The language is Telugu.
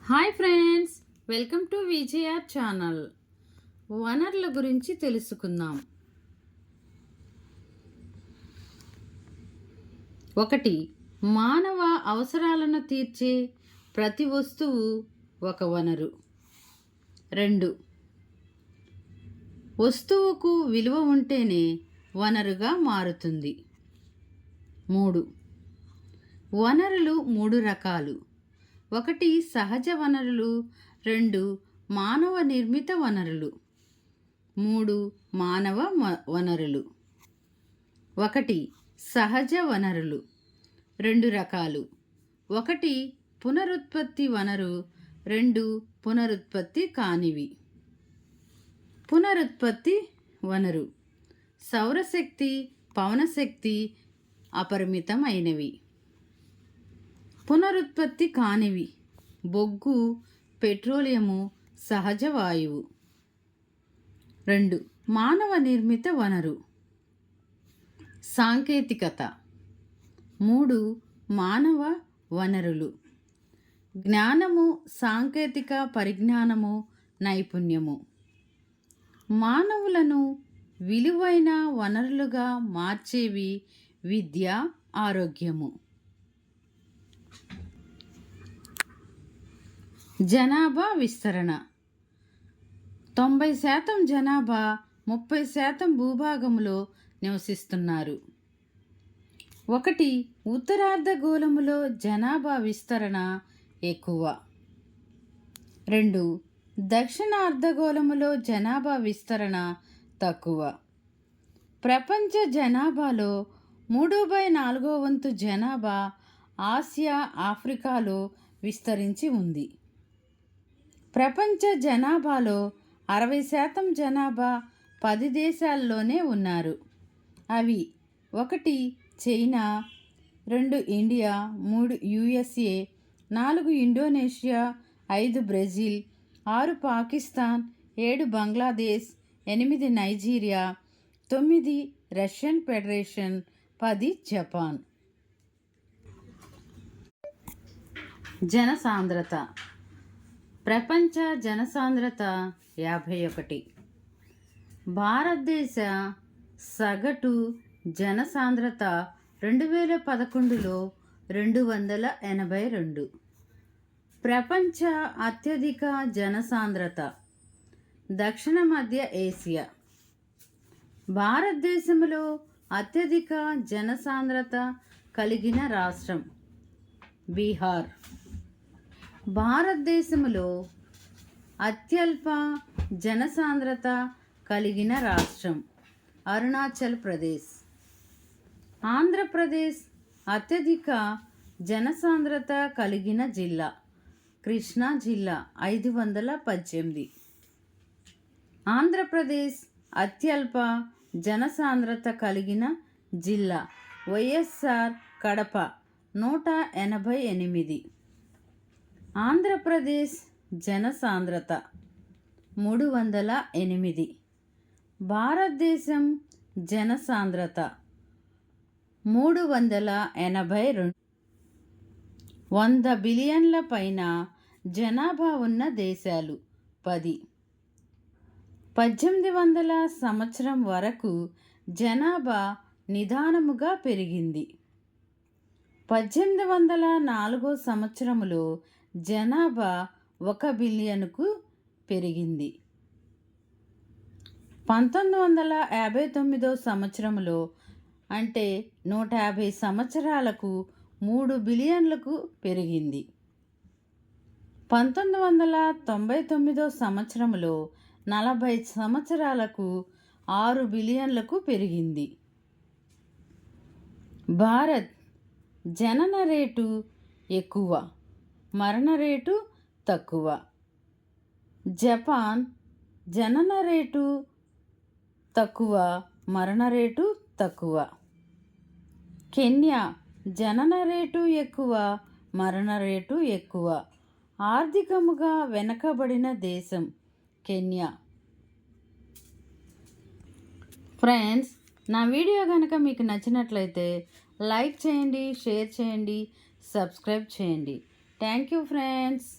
హాయ్ ఫ్రెండ్స్, వెల్కమ్ టు విజయఆర్ ఛానల్. వనరుల గురించి తెలుసుకుందాం. 1. మానవ అవసరాలను తీర్చే ప్రతి వస్తువు ఒక వనరు. 2. వస్తువుకు విలువ ఉంటేనే వనరుగా మారుతుంది. 3. వనరులు 3 రకాలు. 1 సహజ వనరులు, 2 మానవ నిర్మిత వనరులు, 3 మానవ వనరులు. 1 సహజ వనరులు 2 రకాలు. 1 పునరుత్పత్తి వనరు, 2 పునరుత్పత్తి కానివి. పునరుత్పత్తి వనరు సౌరశక్తి, పవనశక్తి అపరిమితమైనవి. పునరుత్పత్తి కానివి బొగ్గు, పెట్రోలియము, సహజ వాయువు. 2 మానవ నిర్మిత వనరు సాంకేతికత. 3 మానవ వనరులు జ్ఞానము, సాంకేతిక పరిజ్ఞానము, నైపుణ్యము. మానవులను విలువైన వనరులుగా మార్చేవి విద్య, ఆరోగ్యము. జనాభా విస్తరణ. 90% జనాభా 30% భూభాగంలో నివసిస్తున్నారు. 1 ఉత్తరార్ధగోళములో జనాభా విస్తరణ ఎక్కువ. 2 దక్షిణ అర్ధగోళములో జనాభా విస్తరణ తక్కువ. ప్రపంచ జనాభాలో 3/4 వంతు జనాభా ఆసియా, ఆఫ్రికాలో విస్తరించి ఉంది. ప్రపంచ జనాభాలో 60% జనాభా 10 దేశాల్లోనే ఉన్నారు. అవి 1 China, 2 India, 3 USA, 4 Indonesia, 5 Brazil, 6 Pakistan, 7 Bangladesh, 8 Nigeria, 9 Russian Federation, 10 Japan. జనసాంద్రత. ప్రపంచ జనసాంద్రత 51. భారతదేశ సగటు జనసాంద్రత 2011లో 282. ప్రపంచ అత్యధిక జనసాంద్రత దక్షిణ మధ్య ఏసియా. భారతదేశంలో అత్యధిక జనసాంద్రత కలిగిన రాష్ట్రం బీహార్. భారతదేశంలో అత్యల్ప జనసాంద్రత కలిగిన రాష్ట్రం అరుణాచల్ ప్రదేశ్. ఆంధ్రప్రదేశ్ అత్యధిక జనసాంద్రత కలిగిన జిల్లా కృష్ణా జిల్లా 518. ఆంధ్రప్రదేశ్ అత్యల్ప జనసాంద్రత కలిగిన జిల్లా వైఎస్ఆర్ కడప 188. ఆంధ్రప్రదేశ్ జనసాంద్రత 308. భారతదేశం జనసాంద్రత 382. 100 బిలియన్ల పైన జనాభా ఉన్న దేశాలు 10. 1800 సంవత్సరం వరకు జనాభా నిదానముగా పెరిగింది. 1804 సంవత్సరంలో జనాభా 1 బిలియన్కు పెరిగింది. 1959 సంవత్సరంలో అంటే 150 సంవత్సరాలకు 3 బిలియన్లకు పెరిగింది. 1999 సంవత్సరంలో 40 సంవత్సరాలకు 6 బిలియన్లకు పెరిగింది. భారత్ జనన రేటు ఎక్కువ, మరణ రేటు తక్కువ. జపాన్ జనన రేటు తక్కువ, మరణ రేటు తక్కువ. కెన్యా జనన రేటు ఎక్కువ, మరణ రేటు ఎక్కువ. ఆర్థికముగా వెనుకబడిన దేశం కెన్యా. ఫ్రెండ్స్, నా వీడియో కనుక మీకు నచ్చినట్లయితే లైక్ చేయండి, షేర్ చేయండి, సబ్స్క్రైబ్ చేయండి. Thank you friends.